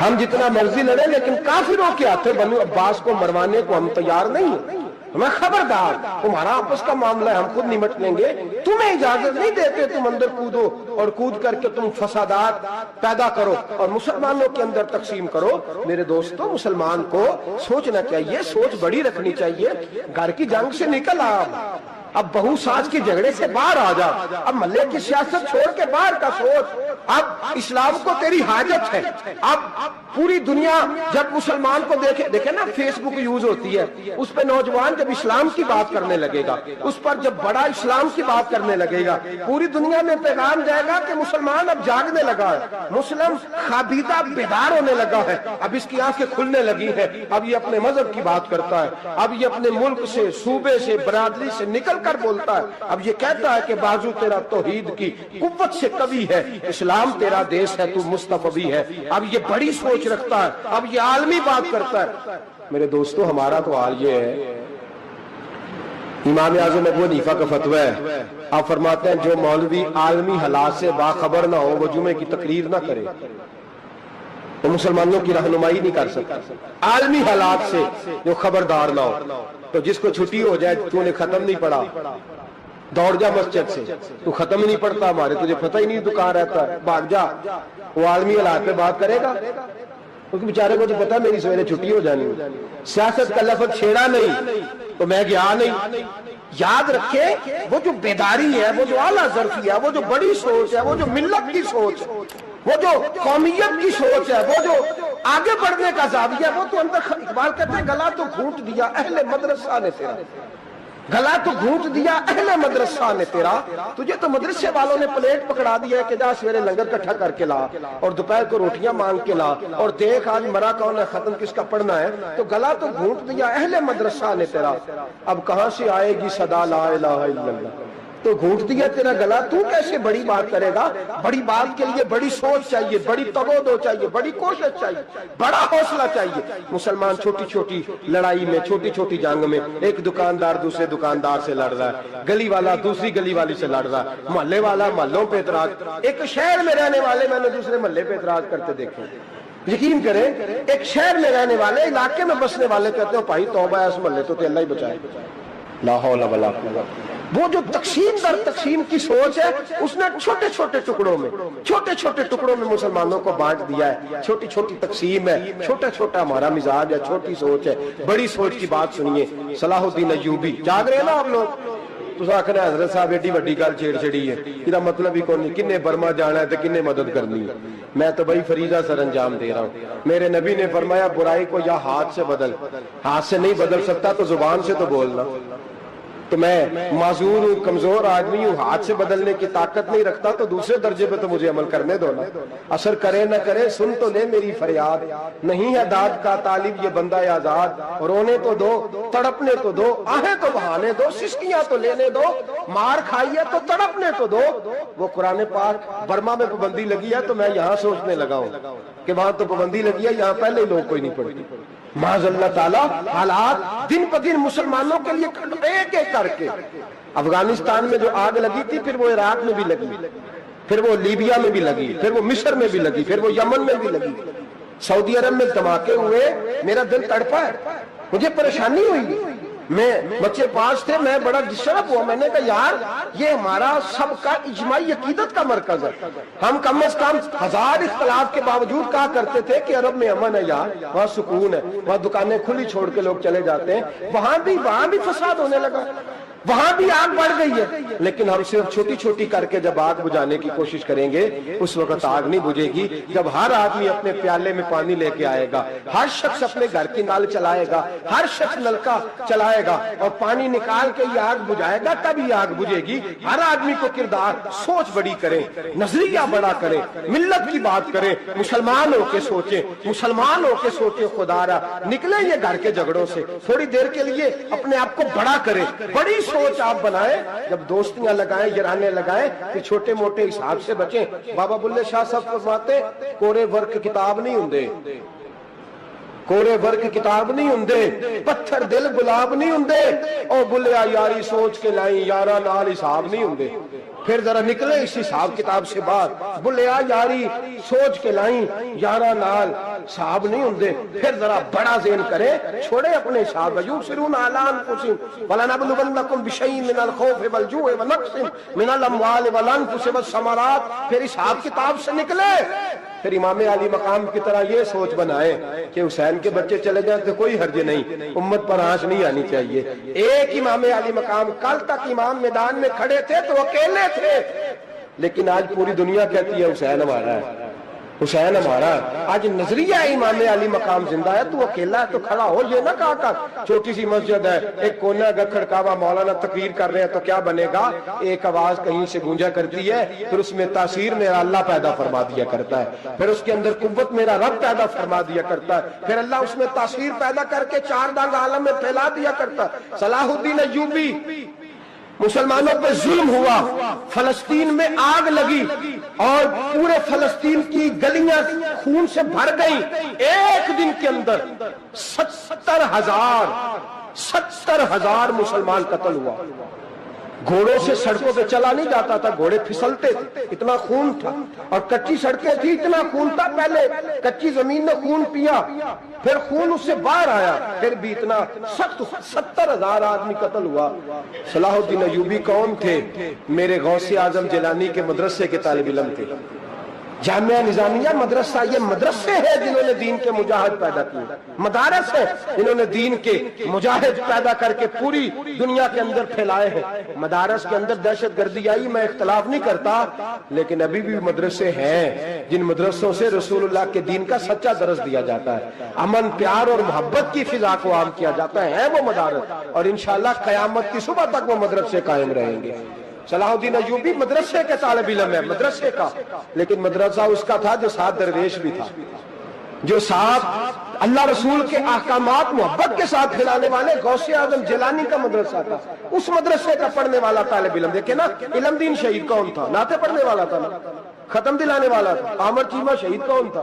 ہم جتنا مرضی لڑیں لیکن کافروں کے ہاتھوں بنو عباس کو مروانے کو ہم تیار نہیں ہیں۔ میں خبردار، تمہارا آپس کا معاملہ ہے، ہم خود نمٹ لیں گے، تمہیں اجازت نہیں دیتے تم اندر کودو اور کود کر کے تم فسادات پیدا کرو اور مسلمانوں کے اندر تقسیم کرو۔ میرے دوستو، مسلمان کو سوچنا چاہیے، سوچ بڑی رکھنی چاہیے۔ گھر کی جنگ سے نکل اب بہو ساس کے جھگڑے سے باہر آ جا، اب محلے کی سیاست چھوڑ کے باہر کا سوچ۔ اب اسلام کو تیری حاجت ہے۔ اب پوری دنیا جب مسلمان کو دیکھے نا، فیس بک یوز ہوتی ہے، اس پہ نوجوان جب اسلام کی بات کرنے لگے گا، اس پر جب بڑا اسلام کی بات کرنے لگے گا، پوری دنیا میں پیغام جائے گا کہ مسلمان اب جاگنے لگا ہے، مسلم خوابیدہ بیدار ہونے لگا ہے، اب اس کی آنکھیں کھلنے لگی ہیں، اب یہ اپنے مذہب کی بات کرتا ہے، اب یہ اپنے ملک سے، صوبے سے، برادری سے نکل کر بولتا ہے، اب یہ کہتا ہے کہ بازو تیرا توحید کی قوت سے قوی ہے، اسلام تیرا دیس ہے، تو مصطفی ہے، اب یہ بڑی سوچ رکھتا ہے، اب یہ عالمی بات کرتا ہے۔ میرے دوستو، ہمارا تو حال یہ ہے، امام اعظم ابو حنیفہ کا فتویٰ ہے، آپ فرماتے ہیں جو مولوی عالمی حالات سے باخبر نہ ہو وہ جمعے کی تقریر نہ کرے، تو مسلمانوں کی رہنمائی نہیں کر سکتا۔ عالمی حالات سے جو خبردار نہ ہو، تو جس کو چھٹی ہو جائے تو نے ختم نہیں پڑھا، دوڑ جا مسجد سے، تو ختم ہی نہیں پڑھتا، ہمارے تجھے پتہ ہی نہیں تو کہاں رہتا ہے، بھاگ جا۔ وہ عالمی حالات پہ بات کرے گا کیونکہ بیچارے کو جو پتا میری سویرے چھٹی ہو جانی، سیاست کا لفظ چھیڑا نہیں تو میں گیا نہیں۔ یاد رکھے، وہ جو بیداری ہے، وہ جو اعلیٰ ظرفی ہے، وہ جو بڑی سوچ ہے، وہ جو ملت کی سوچ، وہ جو قومیت کی سوچ ہے، وہ جو آگے بڑھنے کا زاویہ ہے، وہ تو اندر، اقبال کہتے ہیں گلا تو گھونٹ دیا اہل مدرسہ نے تیرا، گلا تو گھونٹ دیا اہل مدرسہ نے تیرا، تجھے تو مدرسے والوں نے پلیٹ پکڑا دیا ہے کہ جا سویرے لنگر کٹھا کر کے لا اور دوپہر کو روٹیاں مانگ کے لا اور دیکھ آج مرا کون ہے، ختم کس کا پڑھنا ہے، تو گلا تو گھونٹ دیا اہل مدرسہ نے تیرا، اب کہاں سے آئے گی صدا لا الہ الا اللہ، تو گھونٹ دیا تیرا گلا، تو کیسے بڑی بات کرے گا؟ بڑی بات کے لیے بڑی سوچ چاہیے، بڑی تگودو چاہیے، بڑی کوشش چاہیے، بڑا حوصلہ چاہیے۔ مسلمان چھوٹی چھوٹی لڑائی میں، چھوٹی چھوٹی جنگ میں، ایک دکاندار دوسرے دکاندار سے لڑ رہا ہے، گلی والا دوسری گلی والی سے لڑ رہا ہے، محلے والا محلوں پہ اعتراض، ایک شہر میں رہنے والے میں نے دوسرے محلے پہ اعتراض کرتے دیکھے۔ یقین کریں، ایک شہر میں رہنے والے، علاقے میں بسنے والے کہتے ہیں بھائی توبہ ہے، اس محلے تو اللہ ہی بچائے، لا حول ولا قوت۔ وہ جو تقسیم در تقسیم کی سوچ ہے، اس نے چھوٹے چھوٹے ٹکڑوں میں مسلمانوں کو بانٹ دیا ہے، چھوٹی چھوٹی تقسیم ہے، چھوٹا چھوٹا ہمارا مزاج ہے، چھوٹی سوچ ہے، بڑی سوچ کی بات سنیے۔ صلاح الدین ایوبی، جاگ رہے ہیں نا آپ لوگ؟ تو آخر حضرت صاحب ایڈی وڈی گل چھیڑ چھڑی ہے، یہ مطلب ہی کون نہیں، کنے برما جانا ہے تو کنے مدد کرنی ہے، میں تو بھائی فریضہ سر انجام دے رہا ہوں۔ میرے نبی نے فرمایا برائی کو یا ہاتھ سے بدل، ہاتھ سے نہیں بدل سکتا تو زبان سے تو بولنا، تو میں معذور ہوں، کمزور آدمی ہوں، ہاتھ سے بدلنے کی طاقت نہیں رکھتا، تو دوسرے درجے پہ تو مجھے عمل کرنے دو نا، اثر کرے نہ کرے سن تو لے میری فریاد، نہیں ہے داد کا طالب یہ بندہ آزاد، رونے تو دو، تڑپنے تو دو، آہیں تو بہانے دو، سسکیاں تو لینے دو، مار کھائیے تو تڑپنے تو دو۔ وہ قرآن پاک برما میں پابندی لگی ہے تو میں یہاں سوچنے لگا ہوں کہ وہاں تو پابندی لگی ہے، یہاں پہلے ہی لوگ کوئی نہیں پڑھتی۔ معاذ اللہ تعالیٰ حالات دن پہ دن مسلمانوں کے لیے ایک ایک کر کے، افغانستان میں جو آگ لگی تھی پھر وہ عراق میں بھی لگی، پھر وہ لیبیا میں بھی لگی، پھر وہ مصر میں بھی لگی، پھر وہ یمن میں بھی لگی، سعودی عرب میں دھماکے ہوئے، میرا دل تڑپا ہے، مجھے پریشانی ہوئی، میں بچے پاس تھے، میں بڑا ڈسٹرب ہوا، میں نے کہا یار یہ ہمارا سب کا اجماعی عقیدت کا مرکز ہے، ہم کم از کم 1000 اختلاف کے باوجود کہا کرتے تھے کہ عرب میں امن ہے یار، وہاں سکون ہے، وہاں دکانیں کھلی چھوڑ کے لوگ چلے جاتے ہیں، وہاں بھی فساد ہونے لگا، وہاں بھی آگ بڑھ گئی ہے، لیکن ہم صرف چھوٹی چھوٹی کر کے جب آگ بجھانے کی کوشش کریں گے اس وقت آگ نہیں بجھے گی، جب ہر آدمی اپنے پیالے میں پانی لے کے آئے گا، ہر شخص اپنے گھر کی نل چلائے گا، ہر شخص نلکا چلائے گا اور پانی نکال کے یہ آگ بجھائے گا، تب یہ آگ بجھے گی۔ ہر آدمی کو کردار سوچ بڑی کرے، نظریہ بڑا کرے، ملت کی بات کرے، مسلمان ہو کے سوچے، مسلمان ہو کے سوچے، خدا را نکلے یہ گھر کے جھگڑوں سے، تھوڑی دیر کے لیے اپنے آپ کو بڑا کرے، بڑی سوچ آپ بنائیں، جب دوستیاں لگائیں، یرانے لگائیں کہ چھوٹے موٹے حساب سے بچیں۔ بابا بلے شاہ صاحب فرماتے کورے ورک کتاب نہیں ہوندے، کورے ورک کتاب نہیں ہوندے، پتھر دل گلاب نہیں ہوندے، او بلیا یاری سوچ کے لائیں یارا نال حساب نہیں ہوندے۔ پھر ذرا نکلے اس حساب کتاب سے باہر، بلیا یاری سوچ کے لائیں یارا نال حساب نہیں ہوندے، پھر ذرا بڑا ذہن کرے، چھوڑے اپنے حساب، یبصرون اعلی انفسہم ولنبلونکم بشیء من الخوف والجوع ونقص من الاموال والانفس والثمرات، پھر حساب کتاب سے نکلے، پھر امام علی مقام کی طرح یہ سوچ بنائے کہ حسین کے بچے چلے جائیں تو کوئی حرج نہیں، امت پر آنچ نہیں آنی چاہیے۔ ایک امام علی مقام، کل تک امام میدان میں کھڑے تھے تو اکیلے تھے، لیکن آج پوری دنیا کہتی ہے حسین ہمارا ہے، حسین ہمارا ہے۔ آج نظریہ امام علی مقام زندہ ہے، تو اکیلا ہے تو کھڑا ہو، یہ نہ کہا کر چھوٹی سی مسجد ہے، ایک کونا کا کھڑکاوا، مولانا تقریر کر رہے ہیں تو کیا بنے گا، ایک آواز کہیں سے گونجا کرتی ہے، پھر اس میں تاثیر میرا اللہ پیدا فرما دیا کرتا ہے، پھر اس کے اندر قوت میرا رب پیدا فرما دیا کرتا ہے، پھر اللہ اس میں تاثیر پیدا کر کے 4 دانگ عالم میں پھیلا دیا کرتا ہے۔ صلاح الدین ایوبی، مسلمانوں پہ ظلم ہوا، فلسطین میں آگ لگی اور پورے فلسطین کی گلیاں خون سے بھر گئیں، ایک دن کے اندر 70,000 مسلمان قتل ہوا۔ گھوڑوں سے سڑکوں پہ چلا نہیں جاتا تھا، گھوڑے پھسلتے تھے، اتنا خون تھا، اور کچی سڑکیں تھی، اتنا خون تھا، پہلے کچی زمین نے خون پیا، پھر خون اس سے باہر آیا، پھر بھی اتنا سخت 70,000 آدمی قتل ہوا۔ صلاح الدین ایوبی کون تھے؟ میرے غوث اعظم جیلانی کے مدرسے کے طالب علم تھے۔ جامعہ نظامیہ مدرسہ، یہ مدرسے ہیں جنہوں نے دین کے مجاہد پیدا کیے، مدارس ہیں جنہوں نے دین کے مجاہد پیدا کر کے پوری دنیا کے اندر پھیلائے ہیں۔ مدارس کے اندر دہشت گردی آئی، میں اختلاف نہیں کرتا، لیکن ابھی بھی مدرسے ہیں جن مدرسوں سے رسول اللہ کے دین کا سچا درس دیا جاتا ہے، امن، پیار اور محبت کی فضا کو عام کیا جاتا ہے وہ مدارس، اور انشاءاللہ قیامت کی صبح تک وہ مدرسے قائم رہیں گے۔ صلاح الدین ایوبی مدرسے کے طالب علم ہے، مدرسے کا، لیکن مدرسہ اس کا تھا جو ساتھ درویش بھی تھا، جو ساتھ اللہ رسول کے احکامات محبت کے ساتھ کھلانے والے غوث اعظم جیلانی کا مدرسہ تھا، اس مدرسے کا پڑھنے والا طالب علم۔ دیکھیں نا، علم دین شہید کون تھا؟ نعتیں پڑھنے والا تھا نا، ختم دلانے والا تھا۔ عامر چیمہ شہید کون تھا؟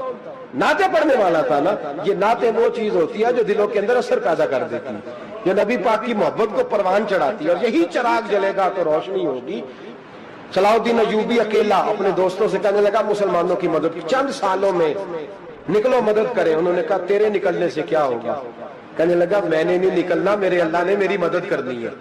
نعتیں پڑھنے والا تھا نا۔ یہ نعتیں وہ چیز ہوتی ہے جو دلوں کے اندر اثر پیدا کر دیتی ہے، جو نبی پاک کی محبت کو پروان چڑھاتی ہے، اور یہی چراغ جلے گا تو روشنی ہوگی۔ صلاح الدین ایوبی اکیلا اپنے دوستوں سے کہنے لگا مسلمانوں کی مدد، چند سالوں میں نکلو مدد کریں۔ انہوں نے کہا تیرے نکلنے سے کیا ہوگا؟ کہنے لگا میں نے نہیں نکلنا، میرے اللہ نے میری مدد کرنی ہے،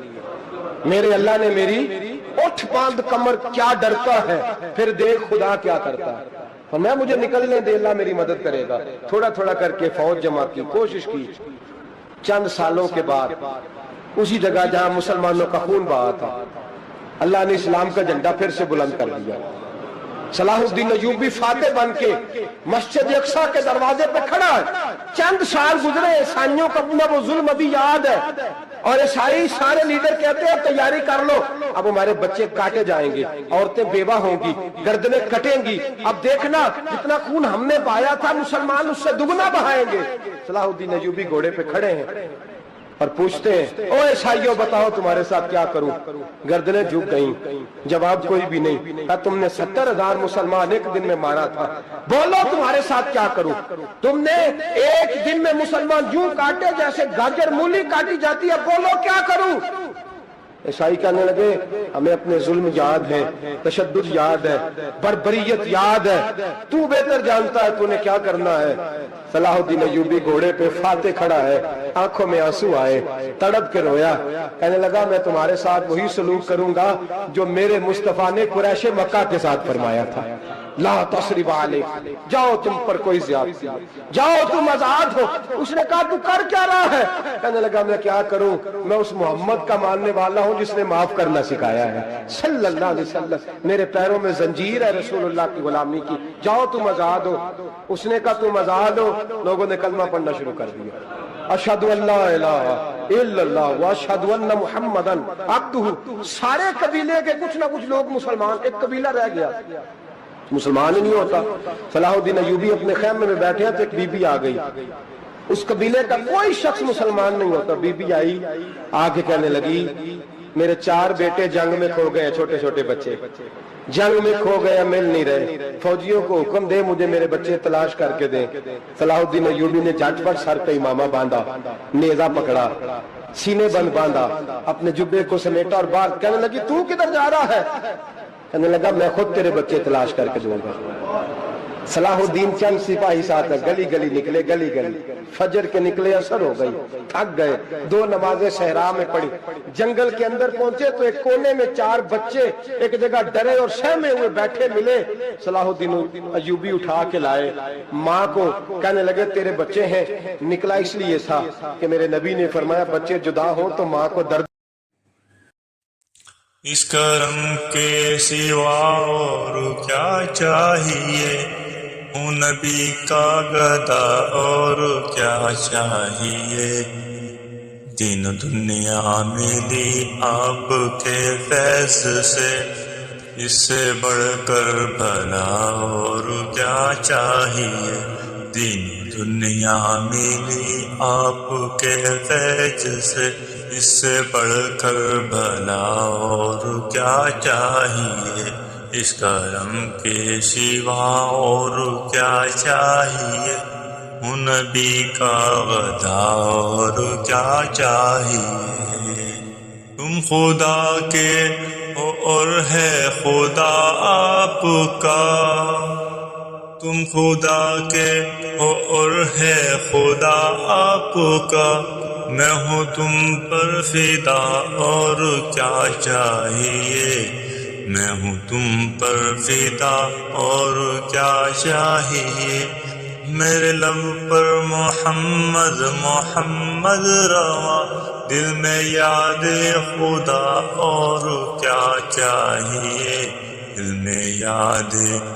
میرے اللہ نے میری اٹھ باندھ کمر، کیا ڈرتا ہے پھر دیکھ خدا کیا کرتا ہے، فرمایا مجھے نکلنے دے، اللہ میری مدد کرے گا۔ تھوڑا تھوڑا کر کے فوج جمع کی، کوشش کی، چند سالوں کے بعد اسی جگہ جہاں مسلمانوں کا خون بہا تھا، اللہ نے اسلام کا جھنڈا پھر سے بلند کر دیا۔ صلاح الدین ایوبی فاتح بن کے مسجد اقصیٰ کے دروازے پہ کھڑا ہے۔ چند سال گزرے، عیسائیوں کا اپنا وہ ظلم ابھی یاد ہے، اور عیسائی سارے لیڈر کہتے ہیں تیاری کر لو، اب ہمارے بچے کاٹے جائیں گے، عورتیں بیوہ ہوں گی، گردنیں کٹیں گی، اب دیکھنا جتنا خون ہم نے بہایا تھا مسلمان اس سے دگنا بہائیں گے۔ صلاح الدین ایوبی گھوڑے پہ کھڑے ہیں اور پوچھتے ہیں او عیسائیوں بتاؤ تمہارے ساتھ کیا کروں؟ گردنیں جھک گئیں، جواب کوئی بھی نہیں۔ کہا تم نے 70,000 مسلمان ایک دن میں مارا تھا، بولو تمہارے ساتھ کیا کروں؟ تم نے ایک دن میں مسلمان یوں کاٹے جیسے گاجر مولی کاٹی جاتی ہے، بولو کیا کروں؟ عیسائی کہنے لگے ہمیں اپنے ظلم یاد ہے، تشدد یاد ہے، بربریت یاد ہے، تو بہتر جانتا ہے تو نے کیا کرنا ہے۔ صلاح الدین ایوبی گھوڑے پہ فاتح کھڑا ہے، آنکھوں میں آنسو آئے، تڑپ کے رویا، کہنے لگا میں تمہارے ساتھ وہی سلوک کروں گا جو میرے مصطفیٰ نے قریش مکہ کے ساتھ فرمایا تھا، لا تصریب علیک، جاؤ تم پر کوئی زیادتی، جاؤ تم آزاد ہو۔ اس نے کہا تو کر کیا رہا ہے؟ کہنے لگا میں کیا کروں، میں اس محمد کا ماننے والا ہوں جس نے معاف کرنا سکھایا ہے صلی اللہ علیہ وسلم، میرے پیروں میں زنجیر ہے رسول اللہ کی غلامی کی، جاؤ تم آزاد ہو۔ اس نے کہا تم آزاد ہو، لوگوں نے کلمہ پڑھنا شروع کر دیا، اشہد ان لا الہ الا اللہ واشہد ان محمدً عبدہ۔ سارے قبیلے کے کچھ نہ کچھ لوگ مسلمان، ایک قبیلہ رہ گیا مسلمان ہی نہیں ہوتا۔ صلاح الدین ایوبی اپنے خیمے میں بیٹھے ہیں تو ایک بی بی آ گئی، اس قبیلے کا کوئی شخص مسلمان نہیں ہوتا۔ بی بی آئی، آگے کہنے لگی میرے 4 بیٹے جنگ میں کھو گئے، چھوٹے چھوٹے بچے جنگ میں کھو گئے، مل نہیں رہے، فوجیوں کو حکم دے مجھے میرے بچے تلاش کر کے دیں۔ صلاح الدین ایوبی نے جھٹ پٹ سر پہ امامہ باندھا، نیزہ پکڑا، سینے بند باندھا، اپنے جبے کو سمیٹا اور باہر کہنے لگی تو کدھر جا رہا ہے؟ کہنے لگا میں خود تیرے بچے تلاش کر کے دوں گا۔ صلاح الدین چند سپاہی ساتھ گلی گلی نکلے، گلی گلی فجر کے نکلے، اثر ہو گئی، تھک گئے، 2 نمازیں صحرا میں پڑھی، جنگل کے اندر پہنچے تو ایک کونے میں 4 بچے ایک جگہ ڈرے اور سہمے ہوئے بیٹھے ملے۔ صلاح الدین ایوبی اٹھا کے لائے، ماں کو کہنے لگے تیرے بچے ہیں، نکلا اس لیے تھا کہ میرے نبی نے فرمایا بچے جدا ہوں تو ماں کو درد۔ اس کرم کے سوا اور کیا چاہیے، ہوں نبی کا گدا اور کیا چاہیے، دین دنیا ملی آپ کے فیض سے، اس سے بڑھ کر بھلا اور کیا چاہیے، دین دنیا ملی آپ کے فیض سے، اس سے بڑھ کر بھلا اور کیا چاہیے، اس کرم کے سوا اور کیا چاہیے، ہوں نبی کا غدا اور کیا چاہیے، تم خدا کے ہو اور ہے خدا آپ کا، تم خدا کے ہو اور ہے خدا آپ کا، میں ہوں تم پر فدا اور کیا چاہیے، میں ہوں تم پر فدا اور کیا چاہیے، میرے لب پر محمد محمد رواں، دل میں یاد خدا اور کیا چاہیے، دل میں یاد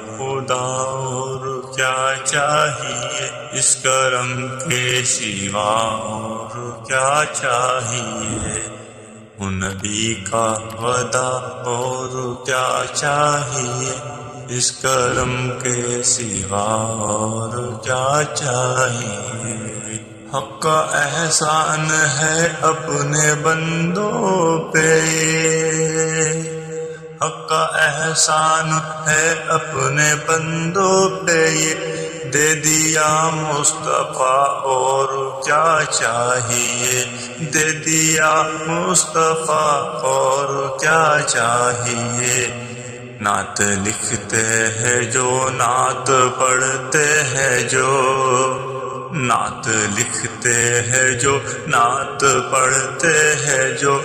خدا اور کیا چاہیے، اس کرم کے سوا اور کیا چاہیے، ہوں نبی کا وعدہ اور کیا چاہیے، اس کرم کے سوا اور کیا چاہیے، حق کا احسان ہے اپنے بندوں پہ، حق کا احسان ہے اپنے بندوں پہ، یہ دے دیا مصطفیٰ اور کیا چاہیے، دے دیا مصطفیٰ اور کیا چاہیے، نعت لکھتے ہیں جو نعت پڑھتے ہیں جو، نعت لکھتے ہیں جو نعت پڑھتے ہیں جو،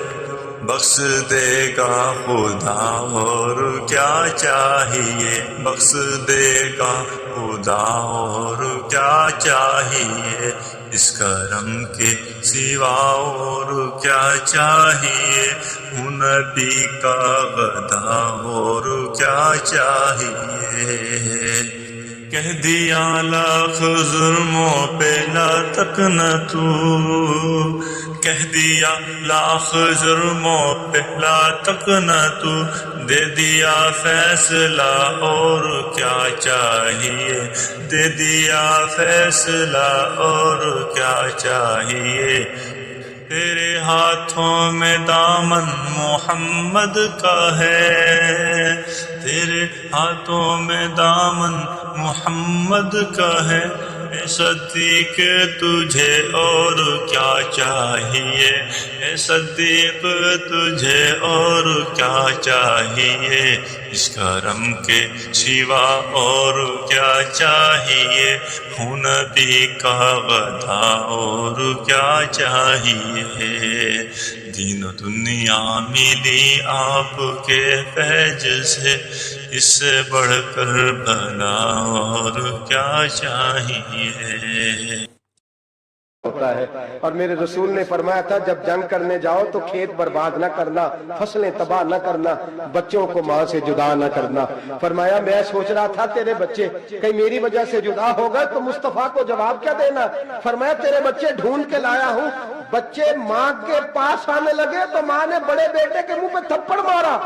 بخش دے گا خدا اور کیا چاہیے، بخش دے گا خدا اور کیا چاہیے، اس کرم کے سوا اور کیا چاہیے، ہوں نبی کا غدا اور کیا چاہیے، کہہ دیا لاکھ ظلموں پہ لا تک نہ تو، کہہ دیا لاکھ جرموں پہ لا تک نہ تو، دے دیا فیصلہ اور کیا چاہیے، دے دیا فیصلہ اور کیا چاہیے، تیرے ہاتھوں میں دامن محمد کا ہے، تیرے ہاتھوں میں دامن محمد کا ہے، اے صدیق تجھے اور کیا چاہیے، اے صدیق تجھے اور کیا چاہیے، اس کرم کے سوا اور کیا چاہیے، ہوں نبی کا غدا اور کیا چاہیے، دین و دنیا ملی آپ کے فیض سے، اس سے بڑھ کر بھلا اور کیا چاہیے۔ ہوتا ہے، اور میرے رسول نے فرمایا تھا جب جنگ کرنے جاؤ تو کھیت برباد نہ کرنا، فصلیں تباہ نہ کرنا، بچوں کو ماں سے جدا نہ کرنا۔ فرمایا میں سوچ رہا تھا تیرے بچے کہیں میری وجہ سے جدا ہو گئے تو مصطفیٰ کو جواب کیا دینا۔ فرمایا تیرے بچے ڈھونڈ کے لایا ہوں۔ بچے ماں کے پاس آنے لگے تو ماں نے بڑے بیٹے کے منہ پہ تھپڑ مارا۔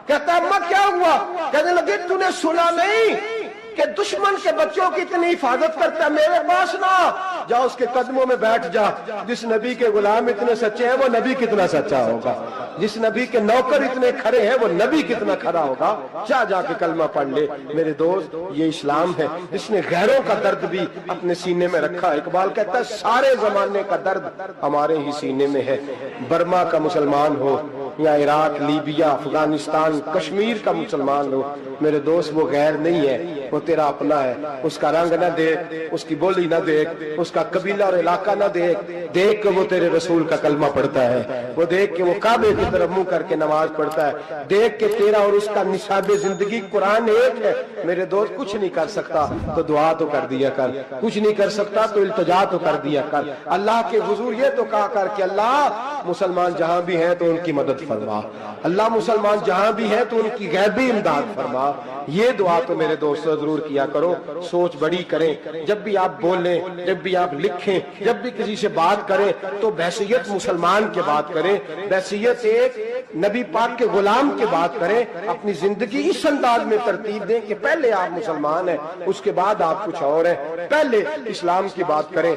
کہتا اماں کیا ہوا؟ کہنے لگے تو نے سنا نہیں کہ دشمن کے بچوں کی اتنی حفاظت کرتا ہے، میرے پاس نہ جا، اس کے قدموں میں بیٹھ جا۔ جس نبی کے غلام اتنے سچے ہیں وہ نبی کتنا سچا ہوگا، جس نبی کے نوکر اتنے کھڑے ہیں وہ نبی کتنا کھڑا ہوگا۔ جا کے کلمہ پڑھ لے میرے دوست، یہ اسلام ہے جس نے غیروں کا درد بھی اپنے سینے میں رکھا۔ اقبال کہتا ہے سارے زمانے کا درد ہمارے ہی سینے میں ہے، برما کا مسلمان ہو یا عراق، لیبیا، افغانستان، کشمیر کا مسلمان ہو، میرے دوست وہ غیر نہیں ہے، وہ تیرا اپنا ہے۔ اس کا رنگ نہ دیکھ، اس کی بولی نہ دیکھ، اس کا قبیلہ اور علاقہ نہ دیکھ، دیکھ کہ وہ تیرے رسول کا کلمہ پڑھتا ہے، وہ دیکھ کہ وہ کعبے کی طرف منہ کر کے نماز پڑھتا ہے، دیکھ کہ تیرا اور اس کا نصاب زندگی قرآن ایک ہے۔ میرے دوست کچھ نہیں کر سکتا تو دعا تو کر دیا کر، کچھ نہیں کر سکتا تو التجا تو کر دیا کر، اللہ کے حضور یہ تو کہا کر کہ اللہ مسلمان جہاں بھی ہیں تو ان کی مدد فرما، اللہ مسلمان جہاں بھی ہیں تو ان کی غیبی امداد فرما۔ یہ دعا تو میرے دوستوں ضرور کیا کرو، سوچ بڑی کریں، جب بھی آپ بولیں، جب بھی آپ لکھیں، جب بھی کسی سے بات کریں تو بحیثیت مسلمان کے بات کریں، بحیثیت ایک نبی پاک کے غلام کے بات کریں، اپنی زندگی اس انداز میں ترتیب دیں کہ پہلے آپ مسلمان ہیں، اس کے بعد آپ کچھ اور ہیں، پہلے اسلام کی بات کریں۔